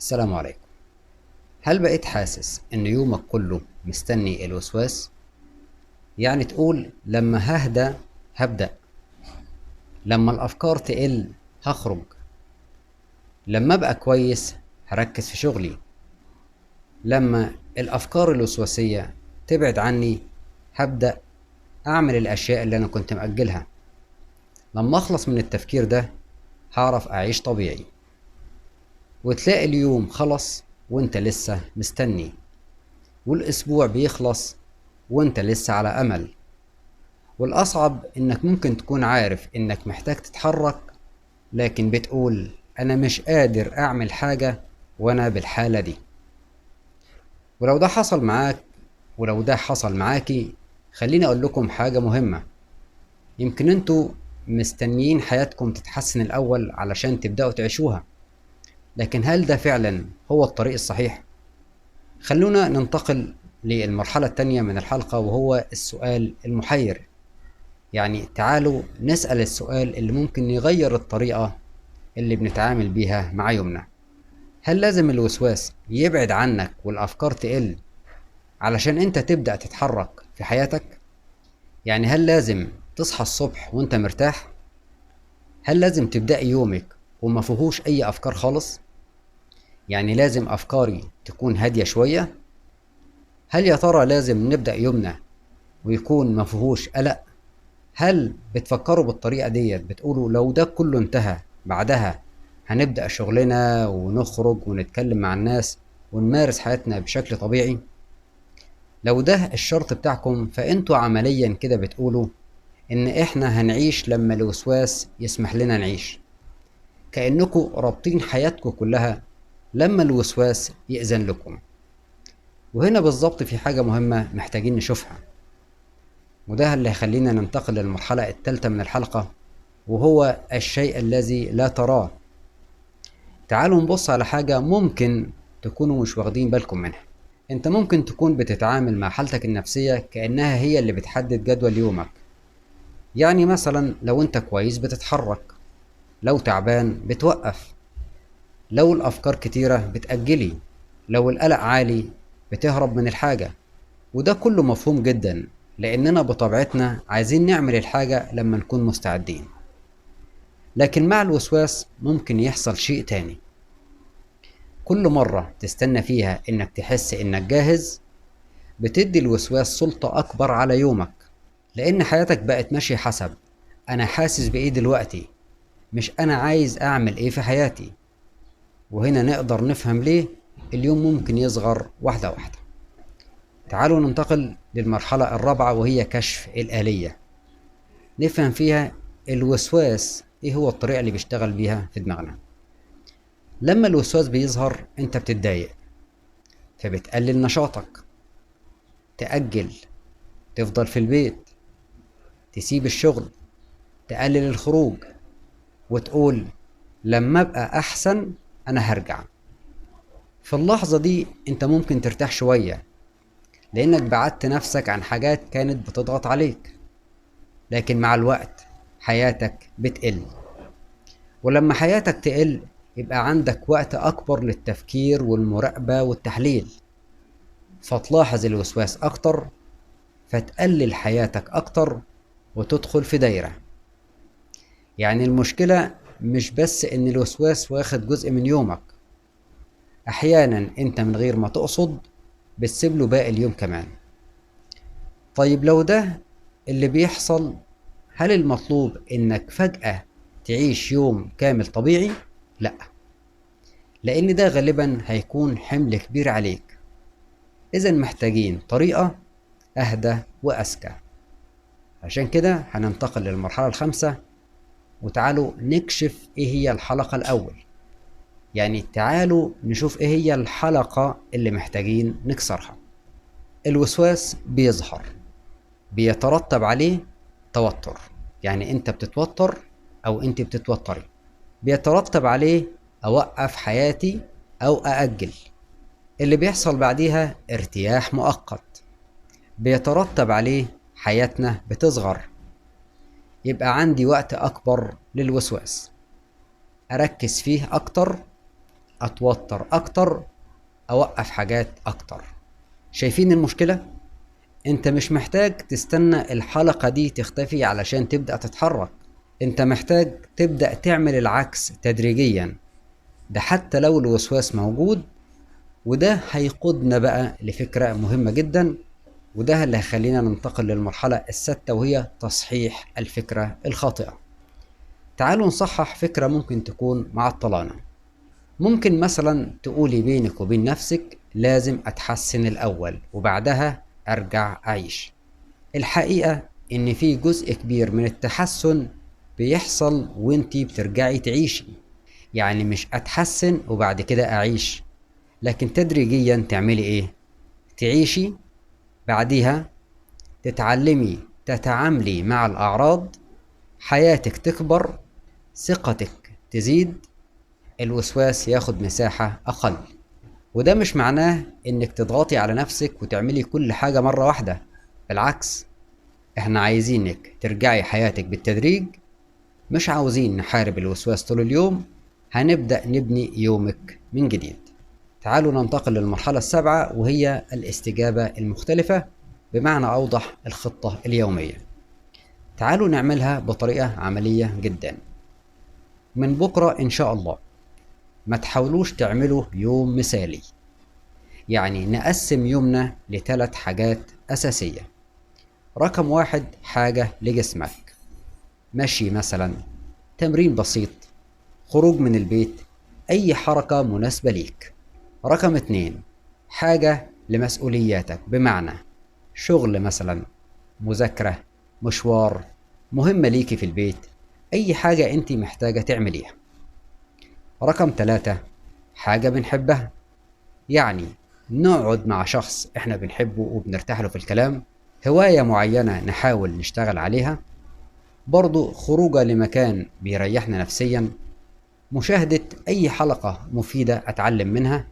السلام عليكم. هل بقيت حاسس إن يومك كله مستني الوسواس؟ يعني تقول لما ههدى هبدأ، لما الأفكار تقل هخرج، لما أبقى كويس هركز في شغلي، لما الأفكار الوسواسية تبعد عني هبدأ أعمل الأشياء اللي أنا كنت مأجلها. لما أخلص من التفكير ده هعرف أعيش طبيعي. وتلاقي اليوم خلص وانت لسه مستني، والأسبوع بيخلص وانت لسه على أمل. والأصعب إنك ممكن تكون عارف إنك محتاج تتحرك، لكن بتقول أنا مش قادر أعمل حاجة وأنا بالحالة دي. ولو ده حصل معاك ولو ده حصل معاكي، خليني أقول لكم حاجة مهمة. يمكن انتوا مستنيين حياتكم تتحسن الأول علشان تبدأوا تعيشوها، لكن هل ده فعلا هو الطريق الصحيح؟ خلونا ننتقل للمرحلة التانية من الحلقة، وهو السؤال المحير. يعني تعالوا نسأل السؤال اللي ممكن يغير الطريقة اللي بنتعامل بيها مع يومنا. هل لازم الوسواس يبعد عنك والأفكار تقل علشان انت تبدأ تتحرك في حياتك؟ يعني هل لازم تصحى الصبح وانت مرتاح؟ هل لازم تبدأ يومك وما فيهوش أي أفكار خالص؟ يعني لازم أفكاري تكون هادية شوية؟ هل يا ترى لازم نبدأ يومنا ويكون ما فيهوش قلق؟ هل بتفكروا بالطريقة ديت بتقولوا لو ده كله انتهى بعدها هنبدأ شغلنا ونخرج ونتكلم مع الناس ونمارس حياتنا بشكل طبيعي؟ لو ده الشرط بتاعكم فانتوا عمليا كده بتقولوا ان احنا هنعيش لما الوسواس يسمح لنا نعيش، كأنكم رابطين حياتكم كلها لما الوسواس يأذن لكم. وهنا بالظبط في حاجة مهمة محتاجين نشوفها، وده اللي هيخلينا ننتقل للمرحلة الثالثة من الحلقة، وهو الشيء الذي لا تراه. تعالوا نبص على حاجة ممكن تكونوا مش واخدين بالكم منها. انت ممكن تكون بتتعامل مع حالتك النفسية كأنها هي اللي بتحدد جدول يومك. يعني مثلا لو انت كويس بتتحرك، لو تعبان بتوقف، لو الأفكار كتيرة بتأجلي، لو القلق عالي بتهرب من الحاجة. وده كله مفهوم جدا، لأننا بطبيعتنا عايزين نعمل الحاجة لما نكون مستعدين. لكن مع الوسواس ممكن يحصل شيء تاني. كل مرة تستنى فيها إنك تحس إنك جاهز بتدي الوسواس سلطة أكبر على يومك، لأن حياتك بقت ماشية حسب أنا حاسس بإيه دلوقتي، مش أنا عايز أعمل إيه في حياتي. وهنا نقدر نفهم ليه اليوم ممكن يصغر واحدة واحدة. تعالوا ننتقل للمرحلة الرابعة، وهي كشف الآلية. نفهم فيها الوسواس إيه هو الطريقة اللي بيشتغل بيها في دماغنا. لما الوسواس بيظهر أنت بتتضايق، فبتقلل نشاطك، تأجل، تفضل في البيت، تسيب الشغل، تقلل الخروج، وتقول لما ابقى احسن انا هرجع. في اللحظة دي انت ممكن ترتاح شوية، لانك بعدت نفسك عن حاجات كانت بتضغط عليك. لكن مع الوقت حياتك بتقل، ولما حياتك تقل يبقى عندك وقت اكبر للتفكير والمراقبة والتحليل، فتلاحظ الوسواس اكتر، فتقلل حياتك اكتر، وتدخل في دايرة. يعني المشكلة مش بس ان الوسواس واخد جزء من يومك، احيانا انت من غير ما تقصد بتسيب له باقي اليوم كمان. طيب لو ده اللي بيحصل، هل المطلوب انك فجأة تعيش يوم كامل طبيعي؟ لا، لان ده غالبا هيكون حمل كبير عليك. اذا محتاجين طريقة اهدى واذكى. عشان كده هننتقل للمرحلة الخامسة، وتعالوا نكشف ايه هي الحلقة الاول. يعني تعالوا نشوف ايه هي الحلقة اللي محتاجين نكسرها. الوسواس بيظهر، بيترتب عليه توتر، يعني انت بتتوتر او انت بتتوتري، بيترتب عليه اوقف حياتي او ااجل. اللي بيحصل بعديها ارتياح مؤقت، بيترتب عليه حياتنا بتصغر، يبقى عندي وقت اكبر للوسواس، اركز فيه اكتر، اتوتر اكتر، اوقف حاجات اكتر. شايفين المشكلة؟ انت مش محتاج تستنى الحلقة دي تختفي علشان تبدأ تتحرك، انت محتاج تبدأ تعمل العكس تدريجيا، ده حتى لو الوسواس موجود. وده هيقودنا بقى لفكرة مهمة جدا، وده اللي هيخلينا ننتقل للمرحلة السادسة، وهي تصحيح الفكرة الخاطئة. تعالوا نصحح فكرة ممكن تكون معطلانا. ممكن مثلا تقولي بينك وبين نفسك لازم أتحسن الأول وبعدها أرجع أعيش. الحقيقة إن في جزء كبير من التحسن بيحصل وانتي بترجعي تعيشي، يعني مش أتحسن وبعد كده أعيش، لكن تدريجيا تعملي إيه؟ تعيشي، بعديها تتعلمي تتعاملي مع الأعراض، حياتك تكبر، ثقتك تزيد، الوسواس ياخد مساحة أقل. وده مش معناه إنك تضغطي على نفسك وتعملي كل حاجة مرة واحدة، بالعكس، إحنا عايزينك ترجعي حياتك بالتدريج، مش عاوزين نحارب الوسواس طول اليوم، هنبدأ نبني يومك من جديد. تعالوا ننتقل للمرحلة السابعة، وهي الاستجابة المختلفة، بمعنى أوضح الخطة اليومية. تعالوا نعملها بطريقة عملية جدا. من بكرة إن شاء الله ما تحاولوش تعملوا يوم مثالي، يعني نقسم يومنا لثلاث حاجات أساسية. رقم واحد، حاجة لجسمك، مشي مثلا، تمرين بسيط، خروج من البيت، أي حركة مناسبة ليك. رقم اتنين، حاجة لمسؤولياتك، بمعنى شغل مثلا، مذاكرة، مشوار، مهمة ليكي في البيت، أي حاجة أنت محتاجة تعمليها. رقم تلاتة، حاجة بنحبها، يعني نقعد مع شخص احنا بنحبه وبنرتاح له في الكلام، هواية معينة نحاول نشتغل عليها، برضو خروجة لمكان بيريحنا نفسيا، مشاهدة أي حلقة مفيدة أتعلم منها،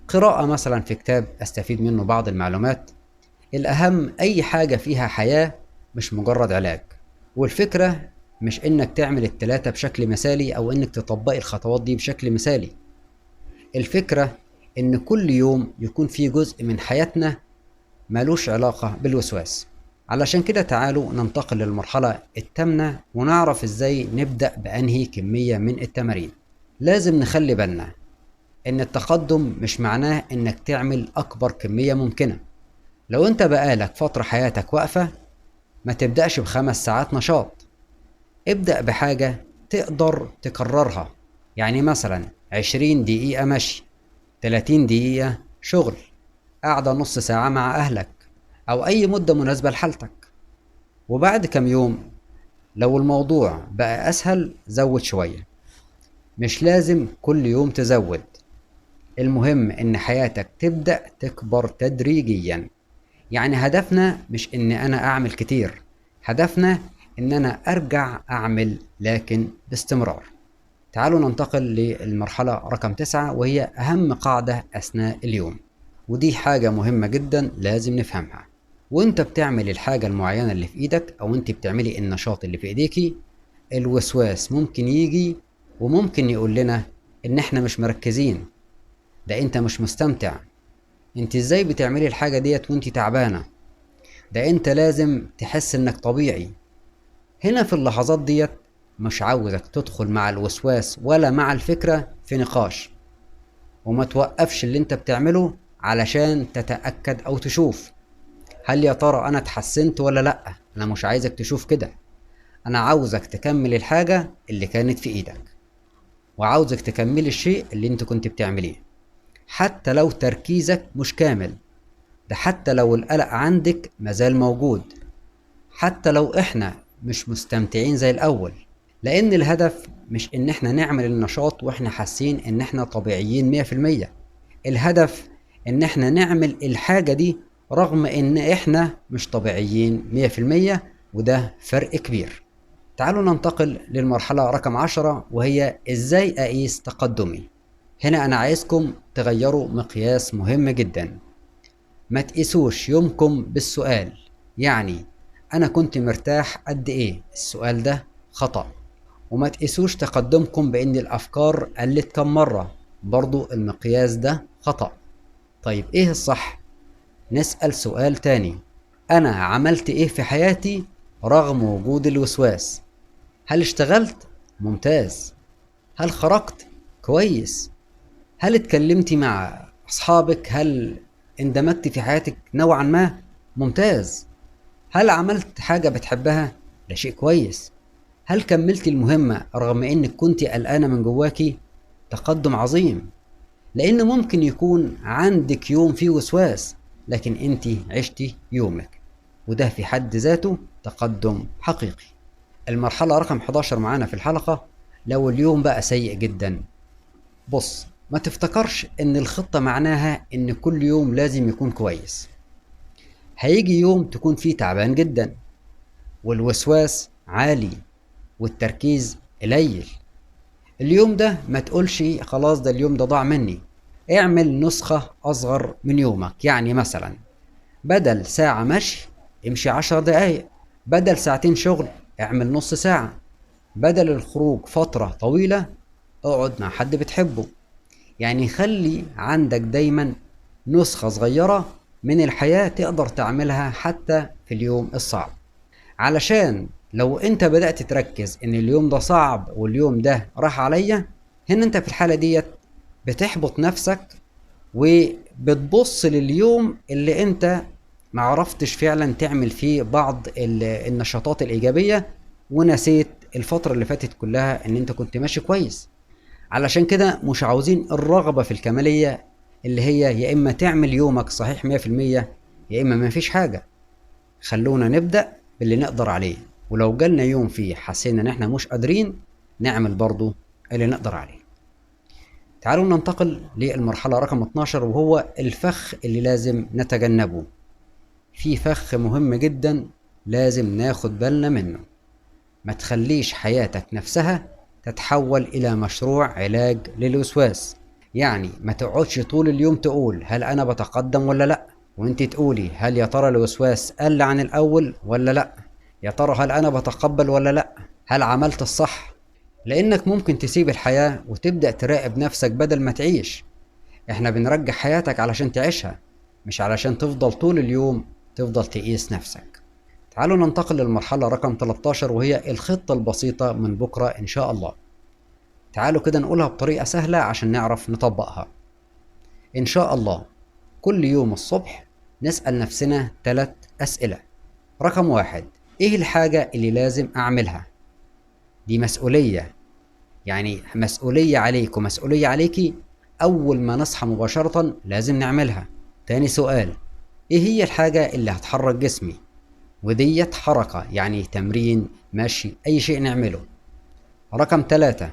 قراءة مثلا في كتاب أستفيد منه بعض المعلومات. الأهم أي حاجة فيها حياة، مش مجرد علاج. والفكرة مش إنك تعمل التلاتة بشكل مثالي أو إنك تطبقي الخطوات دي بشكل مثالي، الفكرة إن كل يوم يكون في جزء من حياتنا مالوش علاقة بالوسواس. علشان كده تعالوا ننتقل للمرحلة الثامنة ونعرف إزاي نبدأ بأنهي كمية من التمارين. لازم نخلي بالنا إن التقدم مش معناه إنك تعمل أكبر كمية ممكنة. لو أنت بقالك فترة حياتك واقفة، ما تبدأش بخمس ساعات نشاط، ابدأ بحاجة تقدر تكررها، يعني مثلا 20 دقيقة مشي، 30 دقيقة شغل، قاعدة نص ساعة مع أهلك، أو أي مدة مناسبة لحالتك. وبعد كم يوم لو الموضوع بقى أسهل زود شوية، مش لازم كل يوم تزود، المهم إن حياتك تبدأ تكبر تدريجيا. يعني هدفنا مش إن أنا أعمل كتير، هدفنا إن أنا أرجع أعمل لكن باستمرار. تعالوا ننتقل للمرحلة رقم 9، وهي أهم قاعدة أثناء اليوم، ودي حاجة مهمة جدا لازم نفهمها. وانت بتعمل الحاجة المعينة اللي في ايدك، او انت بتعملي النشاط اللي في ايديكي، الوسواس ممكن يجي وممكن يقول لنا ان احنا مش مركزين، ده انت مش مستمتع، انت ازاي بتعملي الحاجة ديت وانت تعبانة، ده انت لازم تحس انك طبيعي. هنا في اللحظات ديت مش عاوزك تدخل مع الوسواس ولا مع الفكرة في نقاش، وما توقفش اللي انت بتعمله علشان تتأكد او تشوف هل يا ترى انا اتحسنت ولا لا. انا مش عايزك تشوف كده، انا عاوزك تكمل الحاجة اللي كانت في ايدك، وعاوزك تكملي الشيء اللي انت كنت بتعمليه، حتى لو تركيزك مش كامل، ده حتى لو القلق عندك مازال موجود، حتى لو احنا مش مستمتعين زي الاول. لان الهدف مش ان احنا نعمل النشاط واحنا حاسين ان احنا طبيعيين 100%، الهدف ان احنا نعمل الحاجة دي رغم ان احنا مش طبيعيين 100%، وده فرق كبير. تعالوا ننتقل للمرحلة رقم 10، وهي ازاي اقيس تقدمي. هنا انا عايزكم تغيروا مقياس مهم جدا، ما تقيسوش يومكم بالسؤال، يعني انا كنت مرتاح قد ايه، السؤال ده خطأ. وما تقيسوش تقدمكم بان الافكار قلت كم مرة، برضو المقياس ده خطأ. طيب ايه الصح؟ نسأل سؤال تاني: انا عملت ايه في حياتي رغم وجود الوسواس؟ هل اشتغلت؟ ممتاز. هل خرجت؟ كويس. هل اتكلمت مع اصحابك؟ هل اندمجت في حياتك نوعا ما؟ ممتاز. هل عملت حاجة بتحبها؟ ده شيء كويس. هل كملت المهمة رغم انك كنت قلقانة من جواكي؟ تقدم عظيم. لان ممكن يكون عندك يوم فيه وسواس، لكن انت عشتي يومك، وده في حد ذاته تقدم حقيقي. المرحلة رقم 11 معانا في الحلقة: لو اليوم بقى سيء جدا. بص، ما تفتكرش ان الخطة معناها ان كل يوم لازم يكون كويس. هيجي يوم تكون فيه تعبان جدا، والوسواس عالي، والتركيز قليل. اليوم ده ما تقولش خلاص ده اليوم ده ضاع مني. اعمل نسخة أصغر من يومك. يعني مثلا بدل ساعة مشي امشي 10 دقايق، بدل ساعتين شغل اعمل نص ساعة، بدل الخروج فترة طويلة اقعد مع حد بتحبه. يعني خلي عندك دايما نسخة صغيرة من الحياة تقدر تعملها حتى في اليوم الصعب، علشان لو انت بدأت تركز ان اليوم ده صعب واليوم ده راح عليا، هنا انت في الحالة ديت بتحبط نفسك، وبتبص لليوم اللي انت معرفتش فعلا تعمل فيه بعض النشاطات الإيجابية، ونسيت الفترة اللي فاتت كلها ان انت كنت ماشي كويس. علشان كده مش عاوزين الرغبة في الكمالية اللي هي يا إما تعمل يومك صحيح 100% يا إما مفيش حاجة. خلونا نبدأ باللي نقدر عليه، ولو جالنا يوم فيه حسينا ان احنا مش قادرين نعمل برضو اللي نقدر عليه. تعالوا ننتقل للمرحلة رقم 12، وهو الفخ اللي لازم نتجنبه. في فخ مهم جدا لازم ناخد بالنا منه: ما تخليش حياتك نفسها تتحول إلى مشروع علاج للوسواس. يعني ما تقعدش طول اليوم تقول هل أنا بتقدم ولا لأ، وانت تقولي هل يا ترى الوسواس قل عن الأول ولا لأ، يا ترى هل أنا بتقبل ولا لأ، هل عملت الصح. لأنك ممكن تسيب الحياة وتبدأ تراقب نفسك بدل ما تعيش. احنا بنرجع حياتك علشان تعيشها، مش علشان تفضل طول اليوم تفضل تقيس نفسك. تعالوا ننتقل للمرحلة رقم 13، وهي الخطة البسيطة من بكرة إن شاء الله. تعالوا كده نقولها بطريقة سهلة عشان نعرف نطبقها. إن شاء الله كل يوم الصبح نسأل نفسنا 3 أسئلة. رقم 1: إيه الحاجة اللي لازم أعملها؟ دي مسؤولية، يعني مسؤولية عليك ومسؤولية عليكي. أول ما نصحى مباشرة لازم نعملها. تاني سؤال: إيه هي الحاجة اللي هتحرك جسمي؟ وديت حركة، يعني تمرين، مشي، أي شيء نعمله. رقم 3: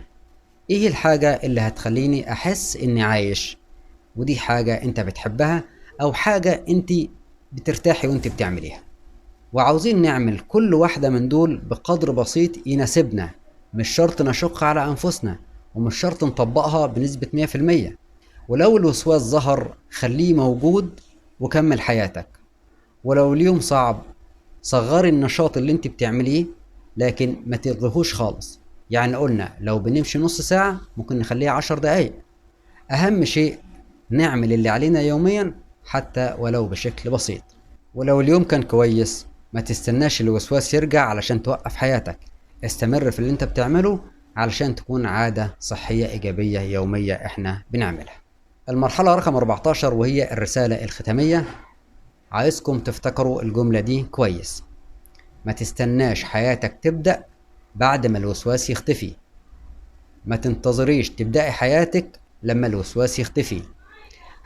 إيه الحاجة اللي هتخليني أحس إني عايش؟ ودي حاجة أنت بتحبها أو حاجة أنت بترتاحي وأنت بتعمليها. وعاوزين نعمل كل واحدة من دول بقدر بسيط يناسبنا، مش شرط نشق على أنفسنا، ومش شرط نطبقها بنسبة 100%. ولو الوسواس ظهر خليه موجود وكمل حياتك. ولو اليوم صعب صغري النشاط اللي انت بتعمليه، لكن ما تلغيهوش خالص. يعني قلنا لو بنمشي نص ساعة ممكن نخليها 10 دقايق. أهم شيء نعمل اللي علينا يوميا حتى ولو بشكل بسيط. ولو اليوم كان كويس ما تستناش الوسواس يرجع علشان توقف حياتك. استمر في اللي انت بتعمله علشان تكون عادة صحية إيجابية يومية احنا بنعملها. المرحلة رقم 14 وهي الرسالة الختامية. عايزكم تفتكروا الجملة دي كويس: ما تستناش حياتك تبدأ بعد ما الوسواس يختفي. ما تنتظريش تبدأي حياتك لما الوسواس يختفي.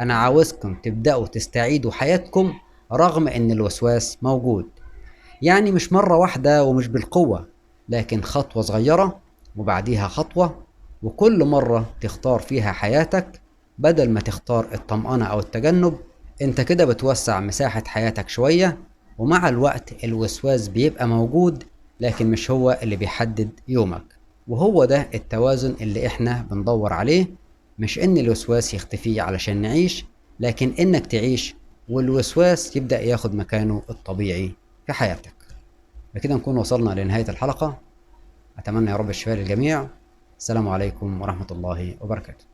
أنا عاوزكم تبدأوا تستعيدوا حياتكم رغم إن الوسواس موجود. يعني مش مرة واحدة ومش بالقوة، لكن خطوة صغيرة وبعديها خطوة، وكل مرة تختار فيها حياتك بدل ما تختار الطمأنة أو التجنب. انت كده بتوسع مساحة حياتك شوية، ومع الوقت الوسواس بيبقى موجود لكن مش هو اللي بيحدد يومك. وهو ده التوازن اللي احنا بندور عليه، مش ان الوسواس يختفي علشان نعيش، لكن انك تعيش والوسواس يبدأ ياخد مكانه الطبيعي في حياتك. بكده نكون وصلنا لنهاية الحلقة. أتمنى يا رب الشفاء للجميع. السلام عليكم ورحمة الله وبركاته.